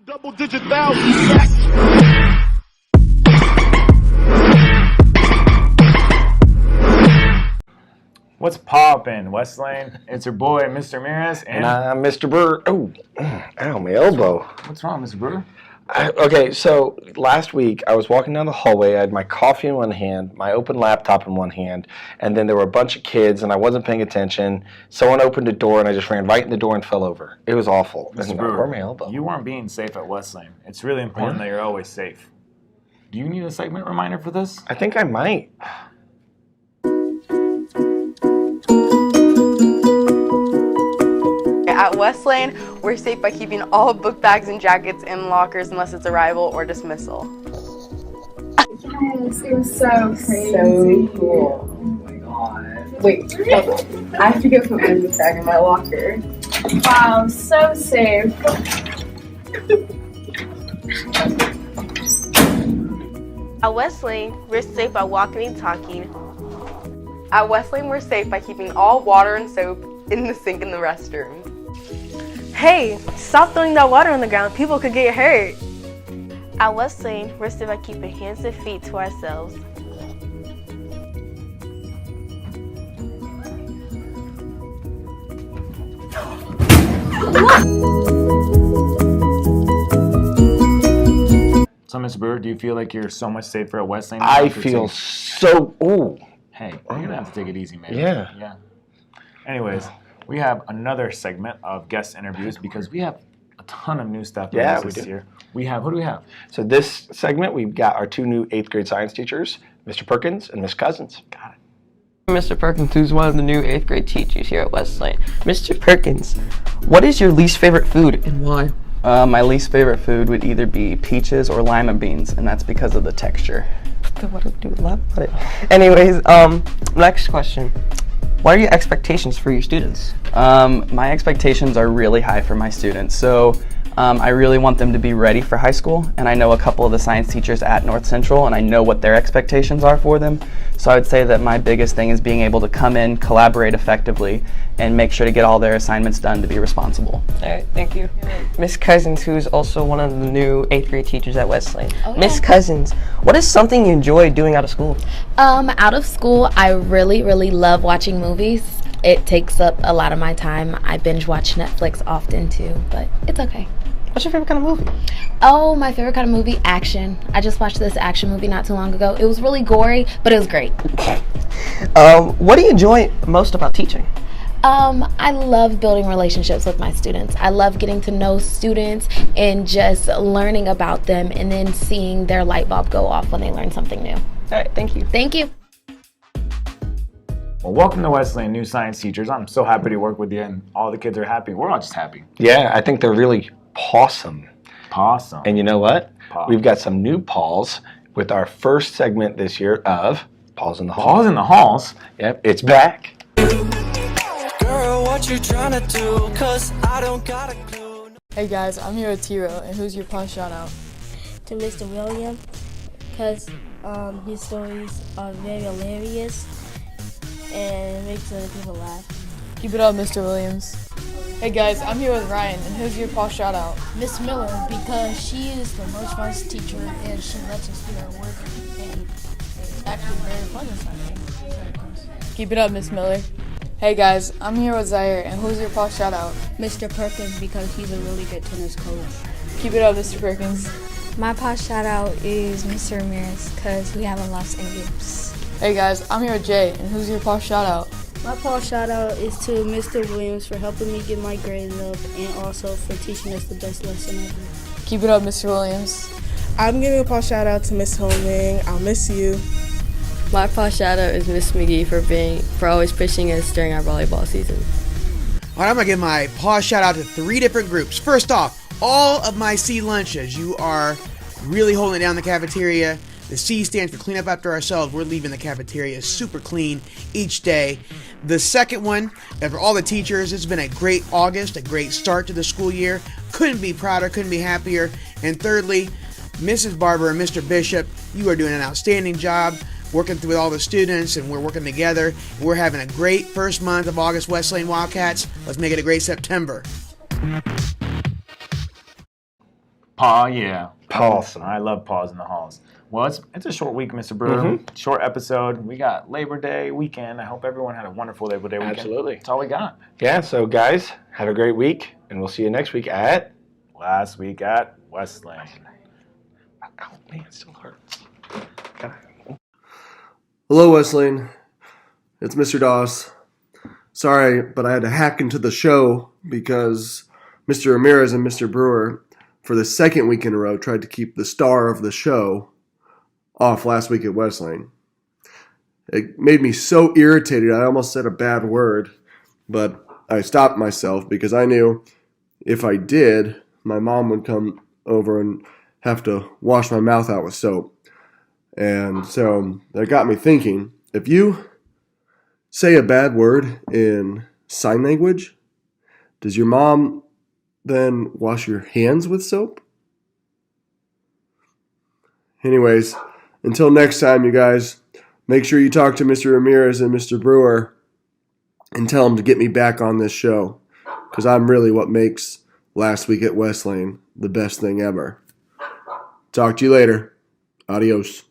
Double-digit thousands. What's poppin', Westlane? It's your boy, Mr. Ramirez, And I'm Mr. Burr. Oh, ow, my elbow. What's wrong, Mr. Burr? Okay, so last week I was walking down the hallway. I had my coffee in one hand, my open laptop in one hand, and then there were a bunch of kids, and I wasn't paying attention. Someone opened a door, and I just ran right in the door and fell over. It was awful. Mr. And Brewer, I hurt my elbow. You weren't being safe at Westlane. It's really important that you're always safe. Do you need a segment reminder for this? I think I might. At Westlane, we're safe by keeping all book bags and jackets in lockers unless it's arrival or dismissal. Yes, it was so crazy. So cool. Oh my god. Wait, hold on. I have to go put my book bag in my locker. Wow, so safe. At Westlane, we're safe by walking and talking. At Westlane, we're safe by keeping all water and soap in the sink in the restroom. Hey, stop throwing that water on the ground. People could get hurt. At Westlane, we're safe by keeping hands and feet to ourselves. So, Mr. Brewer, do you feel like you're so much safer at Westlane? I feel so... Ooh. Hey, you're going to have to take it easy, man. Yeah. Anyways, we have another segment of guest interviews because we have a ton of new stuff this year. We have, who do we have? So this segment, we've got our two new 8th grade science teachers, Mr. Perkins and Miss Cousins. Got it. Mr. Perkins, who's one of the new 8th grade teachers here at Westlane. Mr. Perkins, what is your least favorite food and why? My least favorite food would either be peaches or lima beans, and that's because of the texture. What do we love about it? Anyways, next question. What are your expectations for your students? My expectations are really high for my students, so I really want them to be ready for high school, and I know a couple of the science teachers at North Central, and I know what their expectations are for them. So I would say that my biggest thing is being able to come in, collaborate effectively, and make sure to get all their assignments done to be responsible. All right, thank you. Miss Cousins, who's also one of the new 8th grade teachers at Westlane. Oh, yeah. Miss Cousins, what is something you enjoy doing out of school? Out of school, I really love watching movies. It takes up a lot of my time. I binge watch Netflix often too, but it's okay. What's your favorite kind of movie? Oh, my favorite kind of movie, action. I just watched this action movie not too long ago. It was really gory, but it was great. What do you enjoy most about teaching? I love building relationships with my students. I love getting to know students and just learning about them and then seeing their light bulb go off when they learn something new. All right, thank you. Thank you. Well, welcome to Westlane, new science teachers. I'm so happy to work with you, and all the kids are happy. We're all just happy. Yeah, I think they're really pawsome. Pawsome. And you know what? Paw. We've got some new paws with our first segment this year of Paws in the Halls. Paws in the halls? Yep, it's back. Girl, what you trying to do? 'Cause I don't got a clue. Hey guys, I'm here with Tiro, and who's your paw shout out? To Mr. William, because his stories are very hilarious and it makes other people laugh. Keep it up, Mr. Williams. Hey guys, I'm here with Ryan, and who's your paw shout out? Miss Miller, because she is the most fun teacher and she lets us do our work and it's actually very fun sometimes. Keep it up, Miss Miller. Hey guys, I'm here with Zaire, and who's your paw shout out? Mr. Perkins, because he's a really good tennis coach. Keep it up, Mr. Perkins. My paw shout out is Mr. Ramirez, because we haven't lost any games. Hey guys, I'm here with Jay, and who's your paw shout out? My paw shout out is to Mr. Williams for helping me get my grades up and also for teaching us the best lesson ever. Keep it up, Mr. Williams. I'm giving a paw shout out to Miss Holming. I'll miss you. My paw shout out is Miss McGee for always pushing us during our volleyball season. All right, I'm gonna give my paw shout out to 3 different groups. First off, all of my C lunches. You are really holding down the cafeteria. The C stands for clean up after ourselves. We're leaving the cafeteria super clean each day. The second one, and for all the teachers, it's been a great August, a great start to the school year. Couldn't be prouder, couldn't be happier. And thirdly, Mrs. Barber and Mr. Bishop, you are doing an outstanding job working with all the students, and we're working together. We're having a great first month of August Westlane Wildcats. Let's make it a great September. Yeah. Pawsome. I love paws in the halls. Well, it's a short week, Mr. Brewer. Short episode. We got Labor Day weekend. I hope everyone had a wonderful Labor Day weekend. Absolutely. That's all we got. Yeah, so guys, have a great week, and we'll see you next week at... Last week at Westlane. Oh, man, it still hurts. Hello, Westlane. It's Mr. Doss. Sorry, but I had to hack into the show because Mr. Ramirez and Mr. Brewer, for the second week in a row, tried to keep the star of the show off last week at Westlane. It made me so irritated, I almost said a bad word, but I stopped myself because I knew if I did, my mom would come over and have to wash my mouth out with soap. And so that got me thinking, if you say a bad word in sign language, does your mom then wash your hands with soap? Anyways, until next time, you guys, make sure you talk to Mr. Ramirez and Mr. Brewer and tell them to get me back on this show, because I'm really what makes Last Week at Westlane the best thing ever. Talk to you later. Adios.